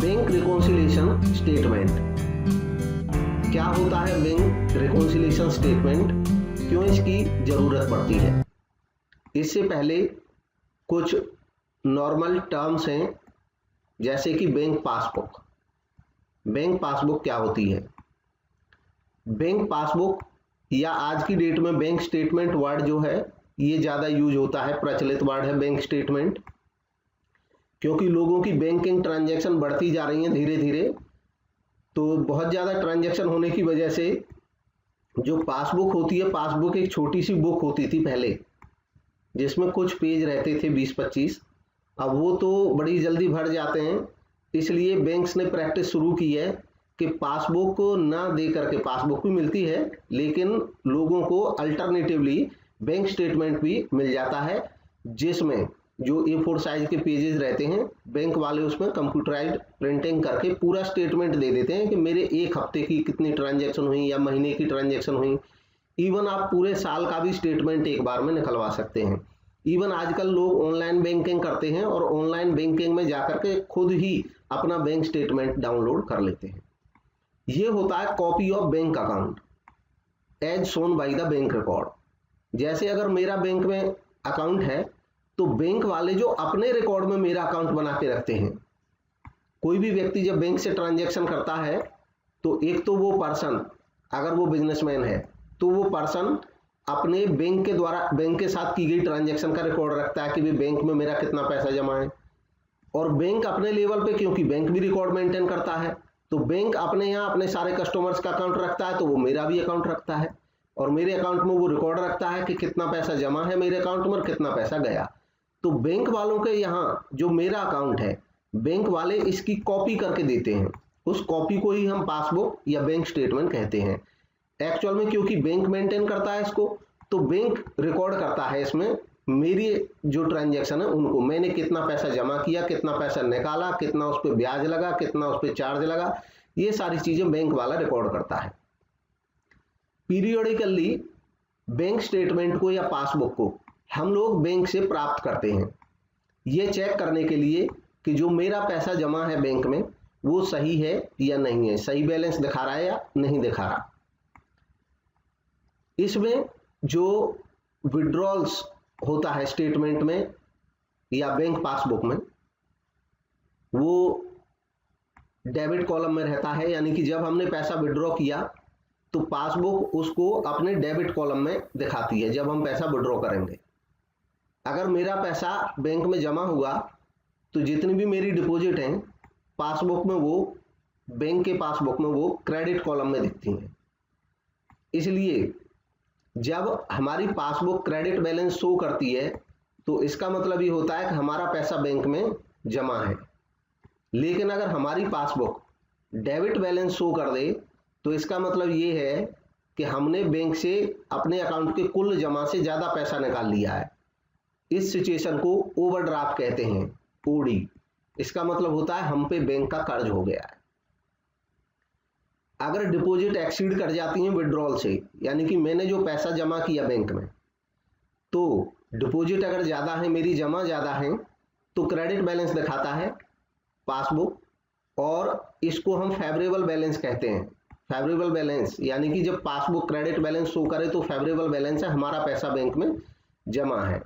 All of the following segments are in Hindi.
Bank reconciliation statement. क्या होता है बैंक रिकॉन्सिलिएशन स्टेटमेंट, क्यों इसकी जरूरत पड़ती है? इससे पहले कुछ नॉर्मल टर्म्स हैं, जैसे कि बैंक पासबुक। बैंक पासबुक क्या होती है? बैंक पासबुक या आज की डेट में बैंक स्टेटमेंट वर्ड जो है ये ज़्यादा यूज होता है, प्रचलित वर्ड है बैंक स्टेटमेंट, क्योंकि लोगों की बैंकिंग ट्रांजैक्शन बढ़ती जा रही हैं धीरे धीरे। तो बहुत ज़्यादा ट्रांजैक्शन होने की वजह से जो पासबुक होती है, पासबुक एक छोटी सी बुक होती थी पहले, जिसमें कुछ पेज रहते थे 20-25। अब वो तो बड़ी जल्दी भर जाते हैं, इसलिए बैंक्स ने प्रैक्टिस शुरू की है कि पासबुक को ना दे करके, पासबुक भी मिलती है लेकिन लोगों को अल्टरनेटिवली बैंक स्टेटमेंट भी मिल जाता है, जिसमें जो A4 साइज के पेजेस रहते हैं, बैंक वाले उसमें कंप्यूटराइज्ड प्रिंटिंग करके पूरा स्टेटमेंट दे देते हैं कि मेरे एक हफ्ते की कितनी ट्रांजैक्शन हुई या महीने की ट्रांजैक्शन हुई। इवन आप पूरे साल का भी स्टेटमेंट एक बार में निकलवा सकते हैं। इवन आजकल लोग ऑनलाइन बैंकिंग करते हैं और ऑनलाइन बैंकिंग में जाकर के खुद ही अपना बैंक स्टेटमेंट डाउनलोड कर लेते हैं। ये होता है copy of bank account as shown by the bank record. जैसे अगर मेरा बैंक में अकाउंट है तो बैंक वाले जो अपने रिकॉर्ड में मेरा अकाउंट बना के रखते हैं, कोई भी व्यक्ति जब बैंक से ट्रांजैक्शन करता है तो एक तो वो पर्सन, अगर वो बिजनेसमैन है तो वो पर्सन अपने बैंक के द्वारा, बैंक के साथ की गई ट्रांजैक्शन का रिकॉर्ड रखता है कि भाई बैंक में मेरा कितना पैसा जमा है। और बैंक अपने लेवल पे, क्योंकि बैंक भी रिकॉर्ड मेंटेन करता है, तो बैंक अपने यहाँ अपने सारे कस्टमर्स का अकाउंट रखता है, तो वो मेरा भी अकाउंट रखता है और मेरे अकाउंट में वो रिकॉर्ड रखता है कि कितना पैसा जमा है मेरे अकाउंट में और कितना पैसा गया। तो बैंक वालों के यहाँ जो मेरा अकाउंट है, बैंक वाले इसकी कॉपी करके देते हैं। उस कॉपी को ही हम पासबुक या बैंक स्टेटमेंट कहते हैं। एक्चुअल में क्योंकि बैंक मेंटेन करता है इसको, तो बैंक रिकॉर्ड करता है इसमें मेरी जो ट्रांजैक्शन है उनको, मैंने कितना पैसा जमा किया, कितना पैसा निकाला, कितना उस पर ब्याज लगा, कितना उस पर चार्ज लगा, ये सारी चीजें बैंक वाला रिकॉर्ड करता है। पीरियोडिकली बैंक स्टेटमेंट को या पासबुक को हम लोग बैंक से प्राप्त करते हैं, ये चेक करने के लिए कि जो मेरा पैसा जमा है बैंक में वो सही है या नहीं है, सही बैलेंस दिखा रहा है या नहीं दिखा रहा। इसमें जो विड्रॉल्स होता है स्टेटमेंट में या बैंक पासबुक में, वो डेबिट कॉलम में रहता है, यानी कि जब हमने पैसा विड्रॉ किया तो पासबुक उसको अपने डेबिट कॉलम में दिखाती है जब हम पैसा विड्रॉ करेंगे। अगर मेरा पैसा बैंक में जमा हुआ तो जितनी भी मेरी डिपॉजिट हैं पासबुक में, वो बैंक के पासबुक में वो क्रेडिट कॉलम में दिखती हैं। इसलिए जब हमारी पासबुक क्रेडिट बैलेंस शो करती है तो इसका मतलब ये होता है कि हमारा पैसा बैंक में जमा है। लेकिन अगर हमारी पासबुक डेबिट बैलेंस शो कर दे तो इसका मतलब ये है कि हमने बैंक से अपने अकाउंट के कुल जमा से ज्यादा पैसा निकाल लिया है। इस सिचुएशन को ओवरड्राफ्ट कहते हैं, ओडी। इसका मतलब होता है हम पे बैंक का कर्ज हो गया है। अगर डिपॉजिट एक्सीड कर जाती है विड्रॉल से, यानी कि मैंने जो पैसा जमा किया बैंक में, तो डिपॉजिट अगर ज्यादा है, मेरी जमा ज्यादा है, तो क्रेडिट बैलेंस दिखाता है पासबुक, और इसको हम फेवरेबल बैलेंस कहते हैं। फेवरेबल बैलेंस यानी कि जब पासबुक क्रेडिट बैलेंस शो करे तो फेवरेबल बैलेंस है, हमारा पैसा बैंक में जमा है।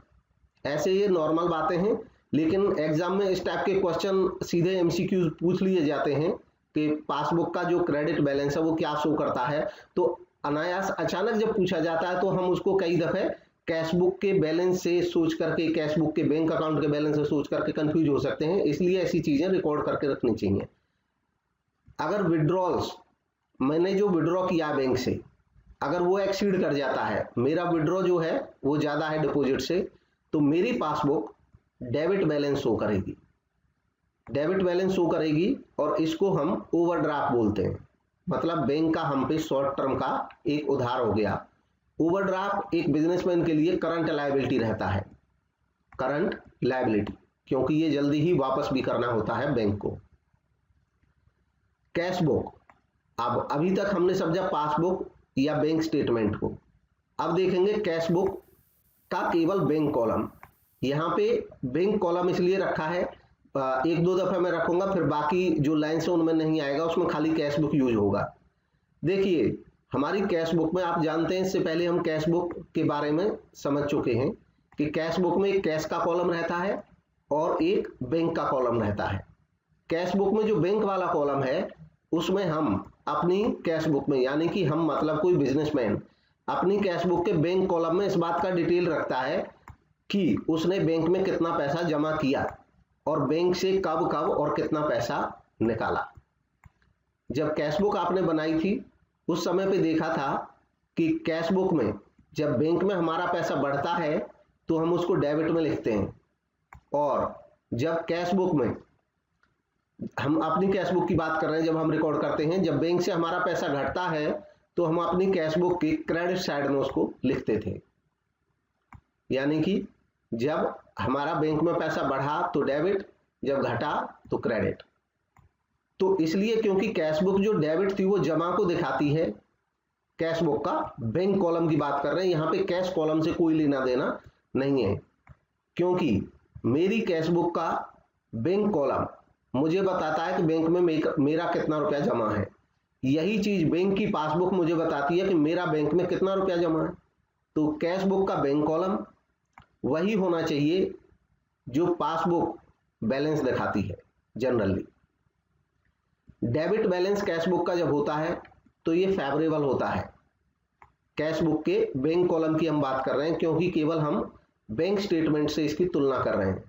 ऐसे ये नॉर्मल बातें हैं, लेकिन एग्जाम में इस टाइप के क्वेश्चन सीधे एमसीक्यूज पूछ लिए जाते हैं कि पासबुक का जो क्रेडिट बैलेंस है वो क्या शो करता है। तो अनायास अचानक जब पूछा जाता है तो हम उसको कई दफे कैशबुक के बैलेंस से सोच करके, कैशबुक के बैंक अकाउंट के बैलेंस से सोच करके कंफ्यूज हो सकते हैं। इसलिए ऐसी चीजें रिकॉर्ड करके रखनी चाहिए। अगर विड्रॉल्स, मैंने जो विड्रॉ किया बैंक से, अगर वो एक्सीड कर जाता है, मेरा विड्रॉ जो है वो ज्यादा है डिपॉजिट से, तो मेरी पासबुक डेबिट बैलेंस शो करेगी, डेबिट बैलेंस शो करेगी, और इसको हम ओवरड्राफ्ट बोलते हैं। मतलब बैंक का हम पे शॉर्ट टर्म का एक उधार हो गया। ओवरड्राफ्ट एक बिजनेसमैन के लिए करंट लायबिलिटी रहता है, करंट लायबिलिटी, क्योंकि ये जल्दी ही वापस भी करना होता है बैंक को। कैश बुक, अब अभी तक हमने समझा पासबुक या बैंक स्टेटमेंट को, अब देखेंगे कैश बुक का केवल बैंक कॉलम। यहाँ पे बैंक कॉलम इसलिए रखा है एक दो दफा मैं रखूंगा, फिर बाकी जो लाइन्स है उनमें नहीं आएगा, उसमें खाली कैश बुक यूज होगा। देखिए हमारी कैश बुक में आप जानते हैं, इससे पहले हम कैश बुक के बारे में समझ चुके हैं कि कैश बुक में एक कैश का कॉलम रहता है और एक बैंक का कॉलम रहता है। कैश बुक में जो बैंक वाला कॉलम है उसमें हम अपनी कैश बुक में, यानी कि हम मतलब कोई बिजनेसमैन अपनी कैश बुक के बैंक कॉलम में इस बात का डिटेल रखता है कि उसने बैंक में कितना पैसा जमा किया और बैंक से कब कब और कितना पैसा निकाला। जब कैश बुक आपने बनाई थी उस समय पे देखा था कि कैश बुक में जब बैंक में हमारा पैसा बढ़ता है तो हम उसको डेबिट में लिखते हैं, और जब कैश बुक में, हम अपनी कैश बुक की बात कर रहे हैं जब हम रिकॉर्ड करते हैं, जब बैंक से हमारा पैसा घटता है तो हम अपनी कैश बुक की क्रेडिट साइड में उसको लिखते थे। यानी कि जब हमारा बैंक में पैसा बढ़ा तो डेबिट, जब घटा तो क्रेडिट। तो इसलिए क्योंकि कैश बुक जो डेबिट थी वो जमा को दिखाती है, कैश बुक का बैंक कॉलम की बात कर रहे हैं, यहाँ पे कैश कॉलम से कोई लेना देना नहीं है, क्योंकि मेरी कैश बुक का बैंक कॉलम मुझे बताता है कि बैंक में मेरा कितना रुपया जमा है। यही चीज बैंक की पासबुक मुझे बताती है कि मेरा बैंक में कितना रुपया जमा है। तो कैश बुक का बैंक कॉलम वही होना चाहिए जो पासबुक बैलेंस दिखाती है generally. Debit balance cash book का जब होता है तो ये फेवरेबल होता है। कैश बुक के बैंक कॉलम की हम बात कर रहे हैं क्योंकि केवल हम बैंक स्टेटमेंट से इसकी तुलना कर रहे हैं।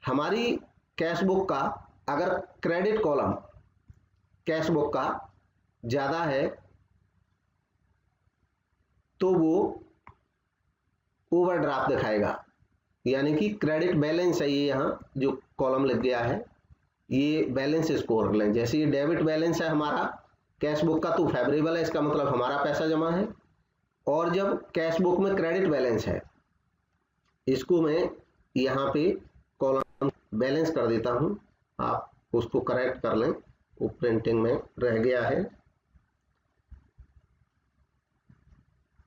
हमारी कैश बुक का अगर क्रेडिट कॉलम कैश बुक का ज्यादा है तो वो ओवरड्राफ्ट दिखाएगा, यानी कि क्रेडिट बैलेंस है, ये यहाँ जो कॉलम लग गया है ये बैलेंस स्कोर लें। जैसे ये डेबिट बैलेंस है हमारा कैश बुक का तो फेवरेबल है, इसका मतलब हमारा पैसा जमा है। और जब कैश बुक में क्रेडिट बैलेंस है, इसको मैं यहाँ पे कॉलम बैलेंस कर देता हूं, आप उसको करेक्ट कर लें, वो प्रिंटिंग में रह गया है।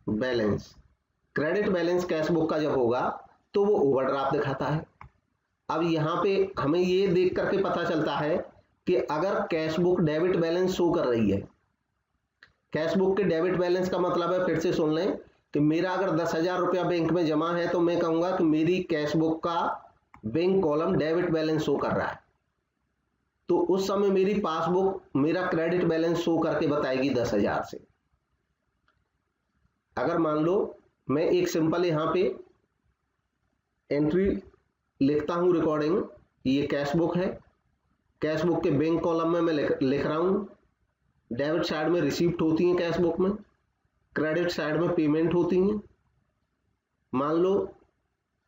Balance, credit balance cash book का जब होगा तो वो ओवरड्राफ्ट दिखाता है। अब यहाँ पे हमें ये देख करके पता चलता है कि अगर cash book debit balance show कर रही है, कैश बुक के डेबिट बैलेंस का मतलब है, फिर से सुन लें, कि मेरा अगर 10,000 रुपया बैंक में जमा है तो मैं कहूंगा कि मेरी कैश बुक का bank column debit balance show कर रहा है, तो उस समय मेरी पासबुक मेरा क्रेडिट बैलेंस शो करके बताएगी 10,000 से। अगर मान लो मैं एक सिंपल यहाँ पे एंट्री लिखता हूं, रिकॉर्डिंग, ये कैश बुक है, कैश बुक के बैंक कॉलम में मैं लिख रहा हूं, डेबिट साइड में रिसीप्ट होती है कैश बुक में, क्रेडिट साइड में पेमेंट होती हैं। मान लो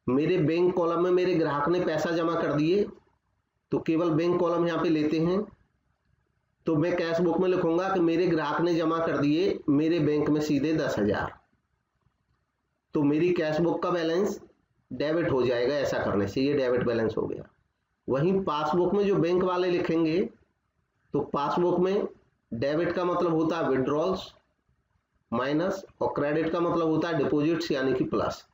मेरे बैंक कॉलम में मेरे ग्राहक ने पैसा जमा कर दिए तो केवल बैंक कॉलम यहाँ पे लेते हैं, तो मैं कैश बुक में लिखूंगा कि मेरे ग्राहक ने जमा कर दिए मेरे बैंक में सीधे 10,000, तो मेरी कैश बुक का बैलेंस डेबिट हो जाएगा। ऐसा करने से ये डेबिट बैलेंस हो गया। वहीं पासबुक में जो बैंक वाले लिखेंगे तो पासबुक में डेबिट का मतलब होता है विड्रॉल्स माइनस, और क्रेडिट का मतलब होता है डिपॉजिट्स यानी कि प्लस।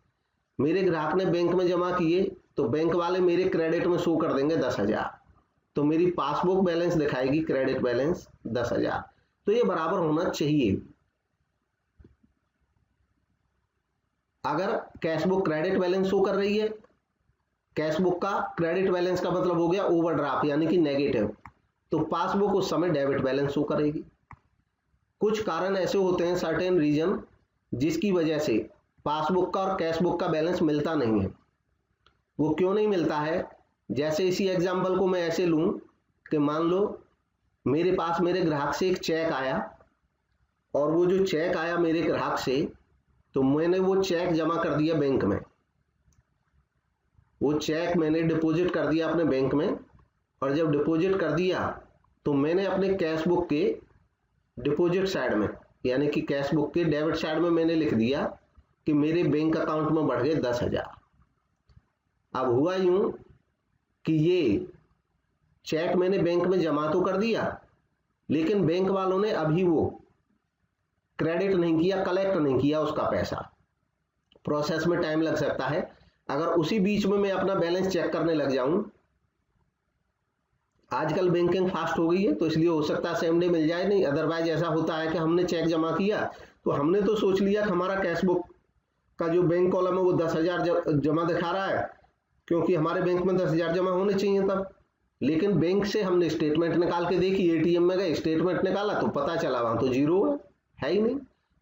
मेरे ग्राहक ने बैंक में जमा किए तो बैंक वाले मेरे क्रेडिट में शो कर देंगे 10,000, तो मेरी पासबुक बैलेंस दिखाएगी क्रेडिट बैलेंस 10,000। तो ये बराबर होना चाहिए। अगर cash book credit balance show कर रही है, कैश बुक का क्रेडिट बैलेंस का मतलब हो गया ओवरड्राफ्ट यानी कि नेगेटिव, तो पासबुक उस समय डेबिट बैलेंस शो करेगी। कुछ कारण ऐसे होते हैं, सर्टेन रीजन, जिसकी वजह से पासबुक का और कैश बुक का बैलेंस मिलता नहीं है। वो क्यों नहीं मिलता है? जैसे इसी एग्जांपल को मैं ऐसे लूं कि मान लो मेरे पास मेरे ग्राहक से एक चेक आया, और वो जो चेक आया मेरे ग्राहक से, तो मैंने वो चेक जमा कर दिया बैंक में, वो चेक मैंने डिपॉजिट कर दिया अपने बैंक में, और जब डिपॉजिट कर दिया तो मैंने अपने कैश बुक के डिपॉजिट साइड में यानी कि कैश बुक के डेबिट साइड में मैंने लिख दिया कि मेरे बैंक अकाउंट में बढ़ गए 10,000। अब हुआ यूं कि ये चेक मैंने बैंक में जमा तो कर दिया, लेकिन बैंक वालों ने अभी वो क्रेडिट नहीं किया, कलेक्ट नहीं किया उसका पैसा। प्रोसेस में टाइम लग सकता है। अगर उसी बीच में मैं अपना बैलेंस चेक करने लग जाऊं आजकल बैंकिंग फास्ट हो गई है, तो इसलिए हो सकता है सेम डे मिल जाए, नहीं अदरवाइज ऐसा होता है कि हमने चेक जमा किया तो हमने तो सोच लिया कि हमारा कैश बुक का जो बैंक कॉलम है वो 10,000 जमा दिखा रहा है, क्योंकि हमारे बैंक में 10,000 जमा होने चाहिए तब। लेकिन बैंक से हमने स्टेटमेंट निकाल के देखी, एटीएम में गए, स्टेटमेंट निकाला तो पता चला वहां तो जीरो है ही नहीं,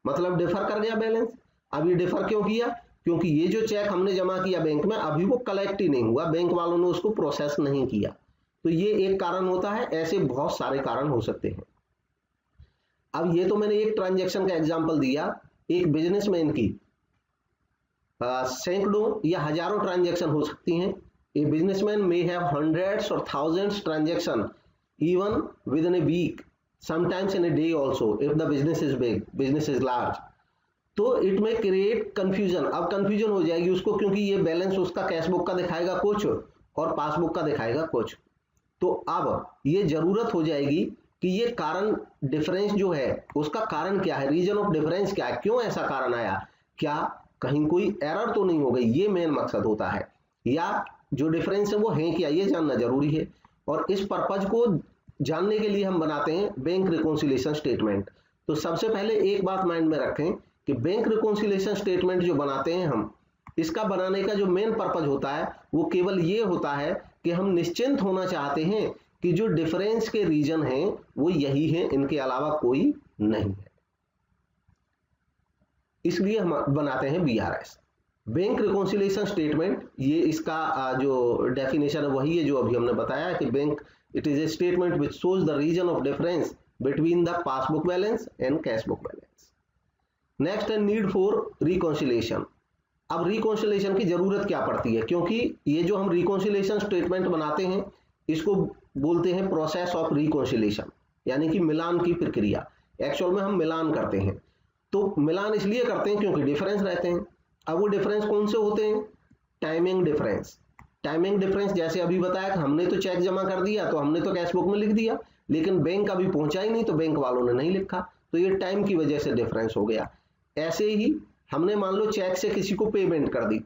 मतलब डिफर कर गया बैलेंस। अब ये डिफर क्यों किया? क्योंकि ये जो चेक हमने जमा किया बैंक में अभी वो कलेक्ट ही नहीं हुआ, बैंक वालों ने उसको प्रोसेस नहीं किया। तो ये एक कारण होता है, ऐसे बहुत सारे कारण हो सकते हैं। अब ये तो मैंने एक ट्रांजैक्शन का एग्जांपल दिया, एक बिजनेसमैन की सैकड़ों या हजारों ट्रांजैक्शन हो सकती हैं। A businessman may have hundreds और thousands transaction even with in a week, sometimes in a day also if the business is big, business is large. तो इट में क्रिएट कंफ्यूजन, अब कंफ्यूजन हो जाएगी उसको, क्योंकि ये बैलेंस उसका कैश बुक का दिखाएगा कुछ और पासबुक का दिखाएगा कुछ। तो अब ये जरूरत हो जाएगी कि ये कारण डिफरेंस जो है उसका कारण क्या है, रीजन ऑफ डिफरेंस क्या है, क्यों ऐसा कारण आया, क्या कहीं कोई एरर तो नहीं हो गई, ये मेन मकसद होता है, या जो डिफरेंस है वो है क्या, ये जानना जरूरी है। और इस पर्पज को जानने के लिए हम बनाते हैं बैंक रिकॉन्सिलिएशन स्टेटमेंट। तो सबसे पहले एक बात माइंड में रखें कि बैंक रिकॉन्सिलिएशन स्टेटमेंट जो बनाते हैं हम, इसका बनाने का जो मेन पर्पज होता है वो केवल ये होता है कि हम निश्चिंत होना चाहते हैं कि जो डिफरेंस के रीजन हैं वो यही हैं, इनके अलावा कोई नहीं है। इसलिए हम बनाते हैं बीआरएस, बैंक रिकॉन्सिलिएशन स्टेटमेंट। ये इसका जो डेफिनेशन है वही है जो अभी हमने बताया कि bank it is a statement which shows the reason of difference between the passbook balance and cash book balance. Next है नीड फॉर रिकॉन्सिलिएशन। अब रिकॉन्सिलिएशन की जरूरत क्या पड़ती है, क्योंकि ये जो हम रिकॉन्सिलिएशन स्टेटमेंट बनाते हैं इसको बोलते हैं प्रोसेस ऑफ रिकॉन्सिलिएशन, यानी कि मिलान की प्रक्रिया। एक्चुअल में हम मिलान करते हैं, तो मिलान इसलिए करते हैं क्योंकि डिफरेंस रहते हैं। अब वो डिफरेंस कौन से होते हैं? Timing difference. टाइमिंग डिफरेंस जैसे अभी बताया कि हमने तो चेक जमा कर दिया तो हमने तो कैश बुक में लिख दिया, लेकिन बैंक अभी पहुंचा ही नहीं तो बैंक वालों ने नहीं लिखा, तो ये टाइम की वजह से डिफरेंस हो गया। ऐसे ही हमने मान लो चेक से किसी को पेमेंट कर दी,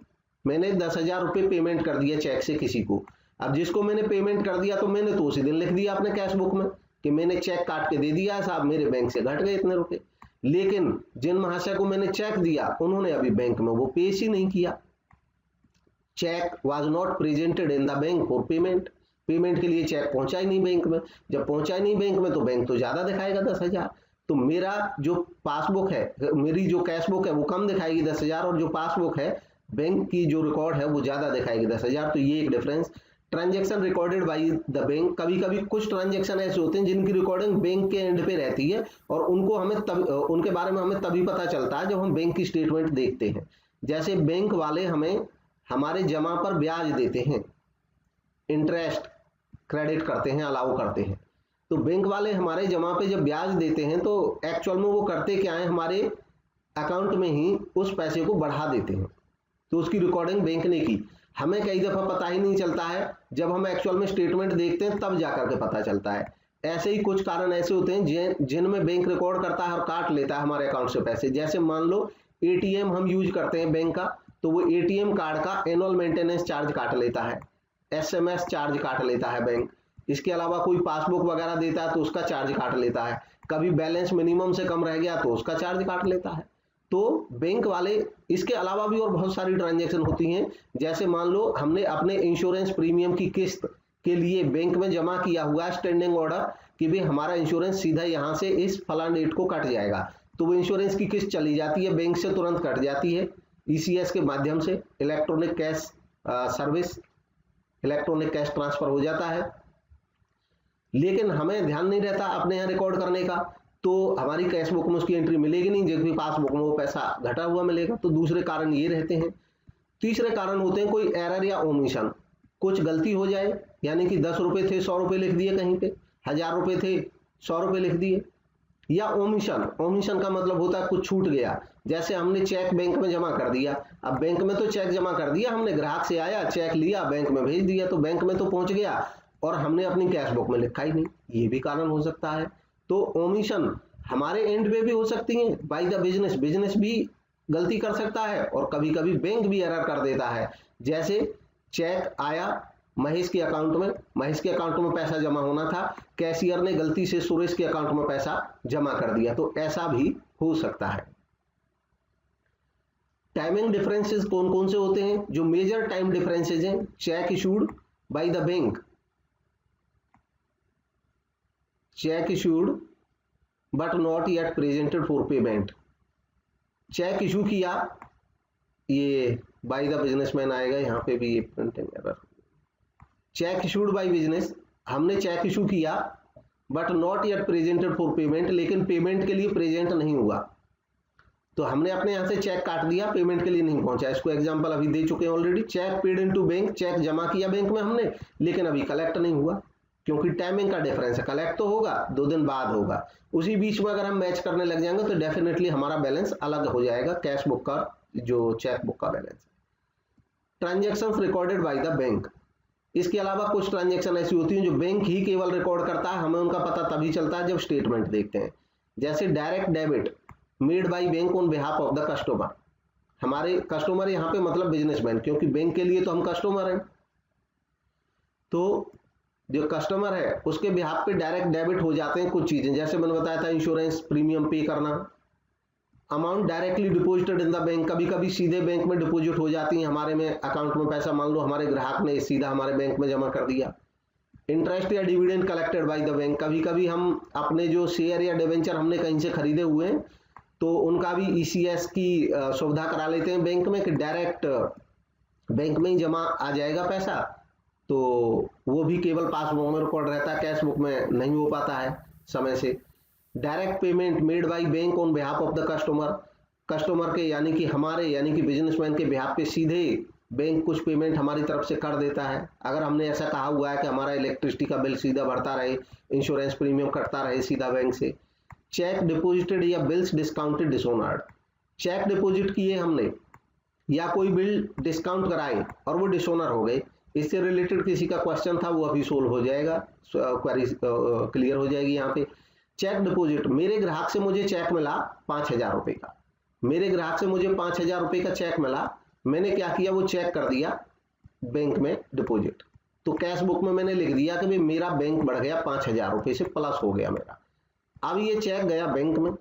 मैंने 10,000 रुपये पेमेंट कर दिया चेक से किसी को। अब जिसको मैंने पेमेंट कर दिया तो मैंने तो उसी दिन लिख दिया अपने कैश बुक में कि मैंने चेक काट के दे दिया साहब, मेरे बैंक से घट गए इतने रुपए। लेकिन जिन महाशय को मैंने चेक दिया उन्होंने अभी बैंक में वो पेश ही नहीं किया। Cheque was not presented in the bank for payment, payment के लिए चेक पहुंचा ही नहीं बैंक में। जब पहुंचा ही नहीं बैंक में तो बैंक तो ज्यादा दिखाएगा 10,000, तो मेरा जो पासबुक है, मेरी जो कैश बुक है वो कम दिखाएगी 10,000, और जो पासबुक है बैंक की जो रिकॉर्ड है वो ज्यादा दिखाएगी 10,000। तो ये एक difference. Transaction recorded by the bank, कभी कभी कुछ ट्रांजैक्शन ऐसे होते हैं जिनकी रिकॉर्डिंग बैंक के एंड पे रहती है और उनको हमें उनके बारे में हमें तभी पता चलता है जब हम बैंक की स्टेटमेंट देखते हैं। जैसे बैंक वाले हमें हमारे जमा पर ब्याज देते हैं, इंटरेस्ट क्रेडिट करते हैं, अलाउ करते हैं। तो बैंक वाले हमारे जमा पे जब ब्याज देते हैं तो एक्चुअल में वो करते क्या है, हमारे अकाउंट में ही उस पैसे को बढ़ा देते हैं, तो उसकी रिकॉर्डिंग बैंक ने की। हमें कई दफा पता ही नहीं चलता है, जब हम एक्चुअल में स्टेटमेंट देखते हैं तब जाकर के पता चलता है। ऐसे ही कुछ कारण ऐसे होते हैं जिनमें बैंक रिकॉर्ड करता है और काट लेता है हमारे अकाउंट से पैसे। जैसे मान लो एटीएम हम यूज करते हैं बैंक का, तो वो एटीएम कार्ड का एनुअल मेंटेनेंस चार्ज काट लेता है, एसएमएस चार्ज काट लेता है बैंक। इसके अलावा कोई पासबुक वगैरह देता है तो उसका चार्ज काट लेता है, कभी बैलेंस मिनिमम से कम रह गया तो उसका चार्ज काट लेता है। तो बैंक वाले, इसके अलावा भी और बहुत सारी ट्रांजैक्शन होती हैं। जैसे मान लो हमने अपने इंश्योरेंस प्रीमियम की किस्त के लिए बैंक में जमा किया हुआ है स्टैंडिंग ऑर्डर कि भाई हमारा इंश्योरेंस सीधा यहाँ से इस फलां डेट को कट जाएगा, तो वो इंश्योरेंस की किस्त चली जाती है, बैंक से तुरंत कट जाती है ईसीएस के माध्यम से, electronic cash service, electronic cash transfer हो जाता है। लेकिन हमें ध्यान नहीं रहता अपने यहाँ रिकॉर्ड करने का, तो हमारी कैश बुक में उसकी एंट्री मिलेगी नहीं, जबकि पासबुक में वो पैसा घटा हुआ मिलेगा। तो दूसरे कारण ये रहते हैं। तीसरे कारण होते हैं कोई एरर या ओमिशन, कुछ गलती हो जाए, यानी कि 10 रुपए थे 100 रुपए लिख दिए, कहीं पे 1000 रुपए थे 100 रुपए लिख दिए। या ओमिशन, ओमिशन का मतलब होता है कुछ छूट गया। जैसे हमने चेक बैंक में जमा कर दिया, अब बैंक में तो चेक जमा कर दिया हमने, ग्राहक से आया चेक लिया बैंक में भेज दिया, तो बैंक में तो पहुंच गया और हमने अपनी कैश बुक में लिखा ही नहीं, ये भी कारण हो सकता है। तो ओमिशन हमारे एंड पे भी हो सकती है बाय द बिजनेस, बिजनेस भी गलती कर सकता है और कभी कभी बैंक भी एरर कर देता है। जैसे चेक आया, महेश के अकाउंट में पैसा जमा होना था, कैशियर ने गलती से सुरेश के अकाउंट में पैसा जमा कर दिया, तो ऐसा भी हो सकता है। टाइमिंग डिफरेंसेस कौन कौन से होते हैं? जो मेजर टाइम डिफरेंसेस हैं, cheque issued by the bank, cheque issued but not yet presented for payment. Cheque issue किया, ये बाय द बिजनेसमैन आएगा, यहां पे भी ये printing error. Check issued by business, हमने चेक इशू किया but not yet presented for payment, लेकिन पेमेंट के लिए प्रेजेंट नहीं हुआ, तो हमने अपने यहां से चेक काट दिया, पेमेंट के लिए नहीं पहुंचा। इसको एग्जांपल अभी दे चुके हैं already. Cheque paid into bank, cheque जमा किया बैंक में हमने, लेकिन अभी कलेक्ट नहीं हुआ, क्योंकि टाइमिंग का डिफरेंस है। कलेक्ट तो होगा 2 दिन बाद होगा, उसी बीच में अगर हम मैच करने लग जाएंगे तो डेफिनेटली हमारा बैलेंस अलग हो जाएगा, कैश बुक का जो चेक बुक का बैलेंस है। Transaction recorded by the bank, इसके अलावा कुछ ट्रांजेक्शन ऐसी होती हैं जो बैंक ही केवल रिकॉर्ड करता है, हमें उनका पता तभी चलता है जब स्टेटमेंट देखते हैं। जैसे direct debit made by bank on behalf of the customer, हमारे कस्टमर यहाँ पे मतलब बिजनेसमैन, क्योंकि बैंक के लिए तो हम कस्टमर हैं, तो जो कस्टमर है उसके बिहाफ पे डायरेक्ट डेबिट हो जाते हैं कुछ चीजें, जैसे मैंने बताया था इंश्योरेंस प्रीमियम पे करना। Amount directly deposited in the bank, कभी कभी सीधे बैंक में डिपॉजिट हो जाती है हमारे में अकाउंट में पैसा, मान लो हमारे ग्राहक ने सीधा हमारे बैंक में जमा कर दिया। इंटरेस्ट या dividend collected by the bank, कभी कभी हम अपने जो शेयर या डिवेंचर हमने कहीं से खरीदे हुए हैं तो उनका भी ईसीएस की सुविधा करा लेते हैं बैंक में कि डायरेक्ट बैंक में ही जमा आ जाएगा पैसा, तो वो भी केवल पासबुक में रिकॉर्ड रहता है, कैश बुक में नहीं हो पाता है समय से। Direct payment made by bank on behalf of the customer के यानी कि बिजनेसमैन के बिहाफ पे सीधे बैंक कुछ पेमेंट हमारी तरफ से कर देता है। अगर हमने ऐसा कहा हुआ है कि हमारा इलेक्ट्रिसिटी का बिल सीधा भरता रहे, इंश्योरेंस प्रीमियम कटता रहे सीधा बैंक से। चेक डिपॉजिटेड या bills discounted dishonoured, cheque deposit किए हमने या कोई बिल डिस्काउंट कराए और वो डिसऑनर हो गए, इससे रिलेटेड किसी का क्वेश्चन था वो अभी सोल्व हो जाएगा, क्वेरी क्लियर हो जाएगी यहाँ पे। चेक डिपॉजिट, मेरे ग्राहक से मुझे चेक मिला 5,000 रुपए का, मेरे ग्राहक से मुझे 5,000 रुपए का चेक मिला, मैंने क्या किया, वो चेक कर दिया बैंक में डिपॉजिट, तो कैश बुक में मैंने लिख दिया कि भाई मेरा बैंक बढ़ गया 5,000 रुपए से प्लस हो गया मेरा। अब ये चेक गया बैंक में,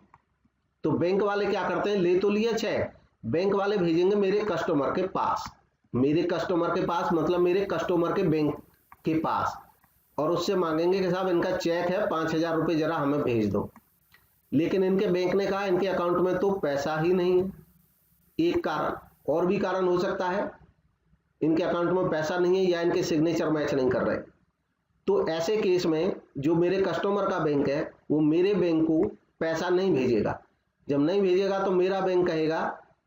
तो बैंक वाले क्या करते हैं, ले तो लिया चेक, बैंक वाले भेजेंगे मेरे कस्टमर के पास, मेरे कस्टमर के पास मतलब मेरे कस्टमर के बैंक के पास, और उससे मांगेंगे कि साहब इनका चेक है 5,000 रुपए जरा हमें भेज दो, लेकिन इनके बैंक ने कहा इनके अकाउंट में तो पैसा ही नहीं है। एक कारण, और भी कारण हो सकता है, इनके अकाउंट में पैसा नहीं है या इनके सिग्नेचर मैच नहीं कर रहे, तो ऐसे केस में जो मेरे कस्टमर का बैंक है वो मेरे बैंक को पैसा नहीं भेजेगा। जब नहीं भेजेगा तो मेरा बैंक कहेगा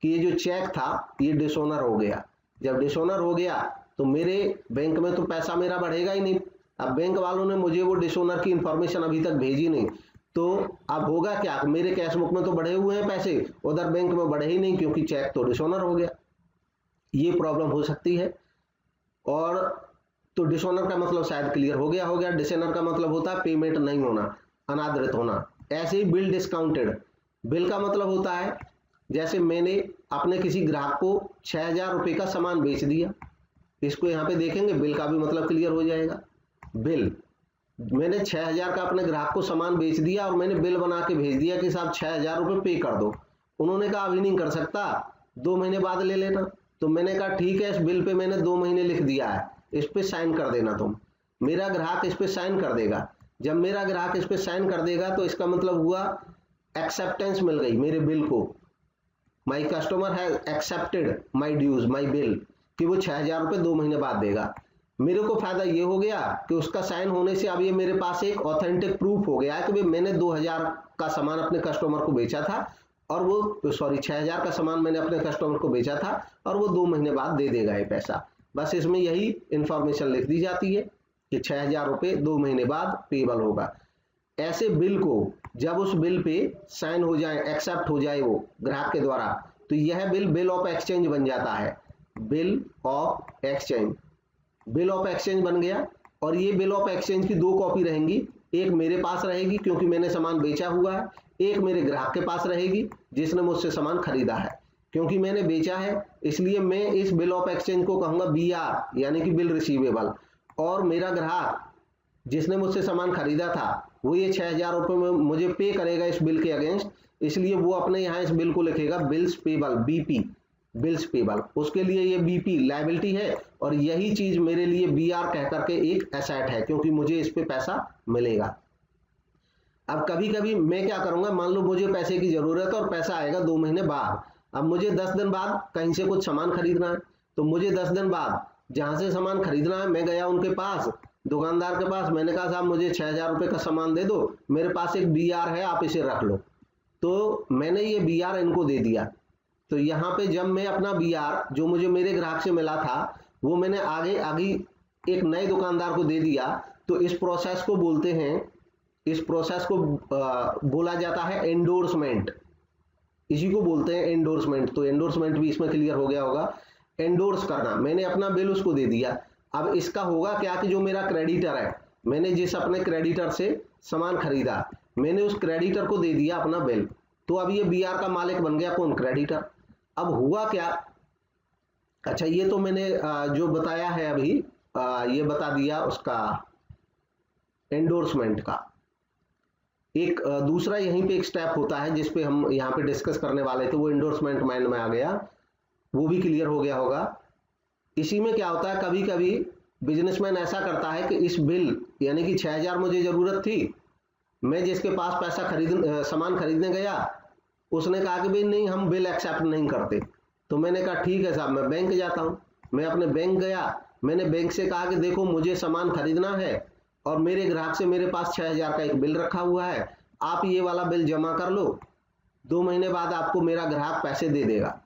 कि ये जो चेक था ये डिसऑनर हो गया, जब डिसऑनर हो गया तो मेरे बैंक में तो पैसा मेरा बढ़ेगा ही नहीं। अब बैंक वालों ने मुझे वो डिसऑनर की इंफॉर्मेशन अभी तक भेजी नहीं, तो अब होगा क्या, मेरे कैश बुक में तो बढ़े हुए हैं पैसे, उधर बैंक में बढ़े ही नहीं क्योंकि चेक तो डिसऑनर हो गया। ये प्रॉब्लम हो सकती है। और तो डिसऑनर का मतलब शायद क्लियर हो गया। डिसऑनर का मतलब होता है पेमेंट नहीं होना, अनादरित होना। ऐसे ही बिल डिस्काउंटेड, बिल का मतलब होता है जैसे मैंने अपने किसी ग्राहक को 6,000 रुपए का सामान बेच दिया, इसको यहाँ पे देखेंगे, बिल का भी मतलब क्लियर हो जाएगा। बिल, मैंने 6,000 का अपने ग्राहक को सामान बेच दिया और मैंने बिल बना के भेज दिया कि साहब 6,000 रुपए पे कर दो। उन्होंने कहा अभी नहीं कर सकता, 2 महीने बाद ले लेना। तो मैंने कहा ठीक है, इस बिल पे मैंने 2 महीने लिख दिया है, इस पे साइन कर देना तुम। मेरा ग्राहक इस पे साइन कर देगा। जब मेरा ग्राहक इस पे साइन कर देगा तो इसका मतलब हुआ एक्सेप्टेंस मिल गई मेरे बिल को। My customer has accepted my dues, my bill, कि वो 6,000 रुपए 2 महीने बाद देगा। मेरे को फायदा ये हो गया कि उसका साइन होने से अब ये मेरे पास एक ऑथेंटिक प्रूफ हो गया है कि मैंने 2,000 का सामान अपने कस्टमर को बेचा था और वो 6,000 का सामान मैंने अपने कस्टमर को बेचा था और वो 2 महीने बाद दे देगा ये पैसा। बस इसमें यही इंफॉर्मेशन लिख दी जाती है कि 6,000 रुपए 2 महीने बाद पेबल होगा। ऐसे बिल को जब उस बिल पे साइन हो जाए, एक्सेप्ट हो जाए वो ग्राहक के द्वारा, तो यह बिल ऑफ एक्सचेंज बन जाता है। Bill of exchange, bill of exchange बन गया। और ये बिल ऑफ एक्सचेंज की 2 कॉपी रहेंगी, एक मेरे पास रहेगी क्योंकि मैंने सामान बेचा हुआ है, एक मेरे ग्राहक के पास रहेगी जिसने मुझसे सामान खरीदा है। क्योंकि मैंने बेचा है इसलिए मैं इस बिल ऑफ एक्सचेंज को कहूंगा BR, यानी कि बिल रिसीवेबल, और मेरा ग्राहक जिसने मुझसे सामान खरीदा था वो ये 6,000 रुपये में मुझे पे करेगा इस बिल के अगेंस्ट, इसलिए वो अपने यहाँ इस बिल को लिखेगा bills payable, BP, bills payable. उसके लिए ये बीपी लायबिलिटी है और यही चीज मेरे लिए बीआर कह करके एक एसेट है, क्योंकि मुझे इस पे पैसा मिलेगा। अब कभी कभी मैं क्या करूंगा, मान लो मुझे पैसे की जरूरत है और पैसा आएगा 2 महीने बाद। अब मुझे 10 दिन बाद कहीं से कुछ सामान खरीदना है, तो मुझे 10 दिन बाद जहां से सामान खरीदना है मैं गया उनके पास, दुकानदार के पास, मैंने कहा साहब मुझे 6,000 रुपये का सामान दे दो, मेरे पास एक बीआर है, आप इसे रख लो। तो मैंने ये बीआर इनको दे दिया। तो यहाँ पे जब मैं अपना बीआर जो मुझे मेरे ग्राहक से मिला था वो मैंने आगे एक नए दुकानदार को दे दिया, तो इस प्रोसेस को बोलते हैं, इस प्रोसेस को बोला जाता है एंडोर्समेंट। इसी को बोलते हैं एंडोर्समेंट। तो एंडोर्समेंट भी इसमें क्लियर हो गया होगा। एंडोर्स करना, मैंने अपना बिल उसको दे दिया। अब इसका होगा क्या कि जो मेरा क्रेडिटर है, मैंने जिस अपने क्रेडिटर से सामान खरीदा, मैंने उस क्रेडिटर को दे दिया अपना बिल, तो अब ये बीआर का मालिक बन गया कौन? क्रेडिटर। अब हुआ क्या, अच्छा ये तो मैंने जो बताया है अभी ये बता दिया उसका एंडोर्समेंट का। एक दूसरा यहीं पे एक स्टेप होता है जिस पे हम यहाँ पे डिस्कस करने वाले थे, वो एंडोर्समेंट माइंड में आ गया, वो भी क्लियर हो गया होगा। इसी में क्या होता है, कभी कभी बिजनेसमैन ऐसा करता है कि इस बिल यानी कि 6,000 मुझे जरूरत थी, मैं जिसके पास पैसा सामान खरीदने गया उसने कहा कि भाई नहीं हम बिल एक्सेप्ट नहीं करते। तो मैंने कहा ठीक है साहब मैं बैंक जाता हूँ। मैं अपने बैंक गया, मैंने बैंक से कहा कि देखो मुझे सामान खरीदना है और मेरे ग्राहक से मेरे पास 6,000 का एक बिल रखा हुआ है, आप ये वाला बिल जमा कर लो, 2 महीने बाद आपको मेरा ग्राहक पैसे दे देगा।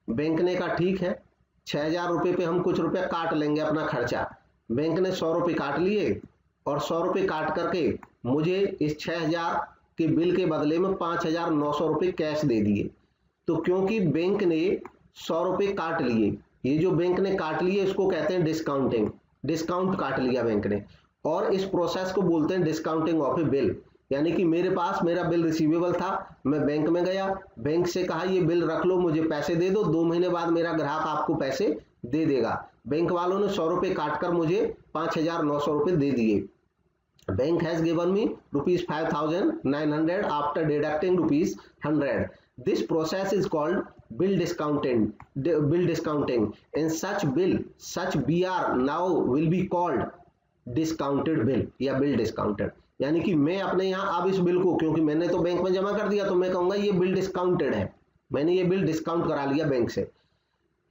बैंक ने कहा ठीक है, 6,000 रुपये पे हम कुछ रुपया काट लेंगे अपना खर्चा। बैंक ने 100 रुपये काट लिए और 100 रुपये काट करके मुझे इस 6,000 के बिल के बदले में 5,900 रुपये कैश दे दिए। तो क्योंकि बैंक ने 100 रुपये काट लिए, ये जो बैंक ने काट लिए इसको कहते हैं डिस्काउंटिंग, डिस्काउंट काट लिया बैंक ने, और इस प्रोसेस को बोलते हैं डिस्काउंटिंग ऑफ ए बिल। यानी कि मेरे पास मेरा बिल रिसीवेबल था, मैं बैंक में गया, बैंक से कहा ये बिल रख लो, मुझे पैसे दे दो, 2 महीने बाद मेरा ग्राहक आपको पैसे दे देगा। बैंक वालों ने 100 रुपये काट कर मुझे 5,900 रुपये दे दिए। Bank has given me ₹5,900 after deducting ₹100। This process is called bill discounting. In such BR now will be called discounted bill या bill discounted। यानी कि मैं अपने यहाँ अब इस बिल को, क्योंकि मैंने तो बैंक में जमा कर दिया, तो मैं कहूंगा ये बिल डिस्काउंटेड है, मैंने ये बिल डिस्काउंट करा लिया बैंक से।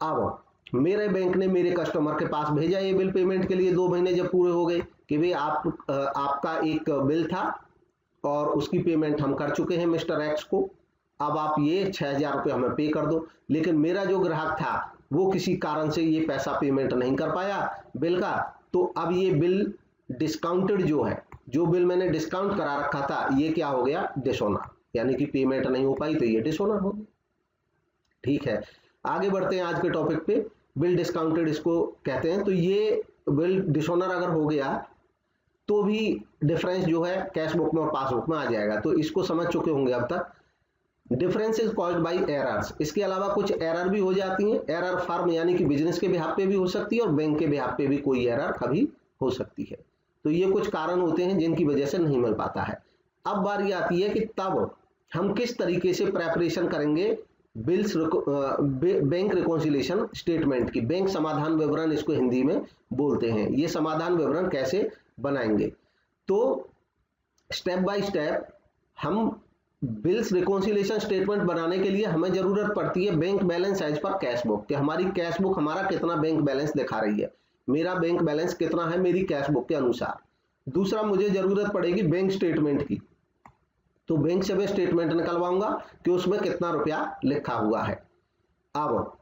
अब मेरे बैंक ने मेरे कस्टमर के पास भेजा ये बिल पेमेंट के लिए, 2 महीने जब पूरे हो गए कि भाई आपका एक बिल था और उसकी पेमेंट हम कर चुके हैं मिस्टर एक्स को, अब आप ये 6,000 रुपये हमें पे कर दो। लेकिन मेरा जो ग्राहक था वो किसी कारण से ये पैसा पेमेंट नहीं कर पाया बिल का, तो अब ये बिल डिस्काउंटेड जो है, जो बिल मैंने डिस्काउंट करा रखा था, ये क्या हो गया? डिसऑनर, यानी कि पेमेंट नहीं हो पाई तो ये डिसऑनर हो गया। ठीक है, आगे बढ़ते हैं आज के टॉपिक पे। बिल डिस्काउंटेड इसको कहते हैं। तो ये बिल डिसऑनर अगर हो गया तो भी डिफरेंस जो है कैश बुक में और पासबुक में आ जाएगा, तो इसको समझ चुके होंगे अब तक। Difference is caused by errors. इसके अलावा कुछ एरर भी हो जाती हैं। एरर फर्म यानी कि बिजनेस के बिहाफ पे भी हो सकती है और बैंक के बिहाफ पे भी कोई एरर कभी हो सकती है। तो ये कुछ कारण होते हैं जिनकी वजह से नहीं मिल पाता है। अब बारी आती है कि तब हम किस तरीके से प्रेपरेशन करेंगे बिल्स बैंक रिकॉन्सिलिएशन स्टेटमेंट की। बैंक समाधान विवरण इसको हिंदी में बोलते हैं। ये समाधान विवरण कैसे बनाएंगे? तो स्टेप बाय स्टेप हम बिल्स रिकॉन्सिलिएशन स्टेटमेंट बनाने के लिए हमें जरूरत पड़ती है bank balance as per cash book, कि हमारी कैश बुक हमारा कितना बैंक बैलेंस दिखा रही है, मेरा बैंक बैलेंस कितना है मेरी कैश बुक के अनुसार। दूसरा, मुझे जरूरत पड़ेगी बैंक स्टेटमेंट की, तो बैंक से मैं स्टेटमेंट निकलवाऊंगा कि उसमें कितना रुपया लिखा हुआ है। अब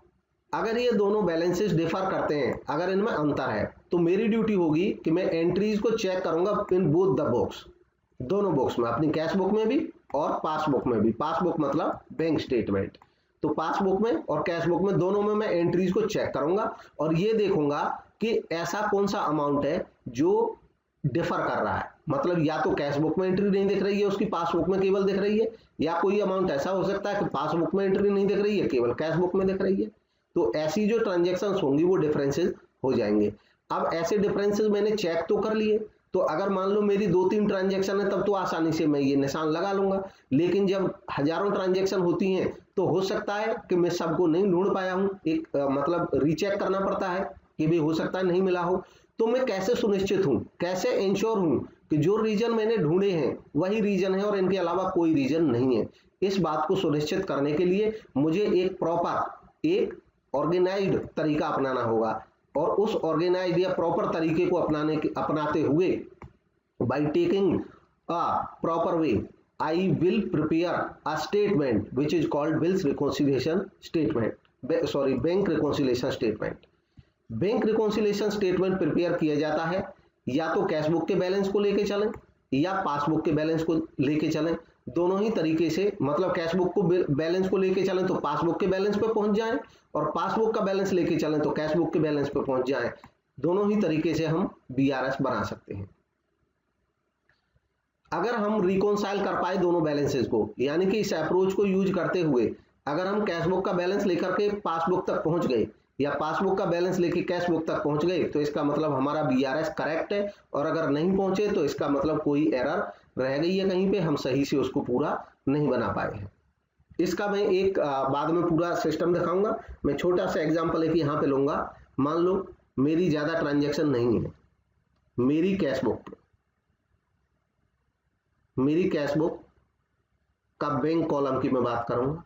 अगर ये दोनों बैलेंसेस डिफर करते हैं, अगर इनमें अंतर है, तो मेरी ड्यूटी होगी कि मैं एंट्रीज को चेक करूंगा इन बोथ द बुक्स, दोनों बुक्स में, अपनी कैश बुक में भी और पासबुक में भी। पासबुक मतलब बैंक स्टेटमेंट। तो पासबुक में और कैश बुक में दोनों में मैं एंट्रीज को चेक करूंगा और ये देखूंगा कि ऐसा कौन सा अमाउंट है जो डिफर कर रहा है, मतलब या तो कैश बुक में एंट्री नहीं दिख रही है उसकी, पासबुक में केवल दिख रही है, या कोई अमाउंट ऐसा हो सकता है कि पासबुक में एंट्री नहीं दिख रही है, केवल कैश बुक में दिख रही है। तो ऐसी जो ट्रांजेक्शन्स होंगी वो डिफरेंसेस हो जाएंगे। अब ऐसे डिफरेंसेस मैंने चेक तो कर लिए, तो अगर मान लो मेरी 2-3 ट्रांजैक्शन है तब तो आसानी से मैं ये निशान लगा लूंगा, लेकिन जब हजारों ट्रांजैक्शन होती हैं तो हो सकता है कि मैं सबको नहीं ढूंढ पाया हूं, एक मतलब रीचेक करना पड़ता है कि भी हो सकता है नहीं मिला हो। तो मैं कैसे सुनिश्चित हूं, कैसे इंश्योर हूं कि जो रीजन मैंने ढूंढे हैं वही रीजन है और इनके अलावा कोई रीजन नहीं है। इस बात को सुनिश्चित करने के लिए मुझे एक प्रॉपर, एक ऑर्गेनाइज्ड तरीका अपनाना होगा, और उस ऑर्गेनाइज्ड या प्रॉपर तरीके को अपनाते हुए by taking a proper way I will prepare a statement which is called bills reconciliation statement, bank reconciliation statement. Bank reconciliation statement prepare किया जाता है या तो कैशबुक के बैलेंस को लेके चलें या पासबुक के बैलेंस को लेके चलें, दोनों ही तरीके से, मतलब कैशबुक को बैलेंस को लेके चलें तो पासबुक के बैलेंस पे पहुंच जाएं, और पासबुक का बैलेंस लेके चलें तो कैशबुक के बैलेंस पे पहुंच जाएं। दोनों ही तरीके से हम बीआरएस बना सकते हैं। अगर हम रिकॉन्साइल कर पाए दोनों बैलेंसेस को, यानी कि इस अप्रोच को यूज करते हुए अगर हम कैशबुक का बैलेंस लेकर के पासबुक तक पहुंच गए या पासबुक का बैलेंस लेके कैशबुक तक पहुंच गए, तो इसका मतलब हमारा बीआरएस करेक्ट है, और अगर नहीं पहुंचे तो इसका मतलब कोई एरर रह गई है कहीं पे, हम सही से उसको पूरा नहीं बना पाए हैं। इसका मैं एक बाद में पूरा सिस्टम दिखाऊंगा। मैं छोटा सा एग्जांपल एक यहाँ पे लूंगा। मान लो मेरी ज्यादा ट्रांजैक्शन नहीं है, मेरी कैशबुक का बैंक कॉलम की मैं बात करूंगा,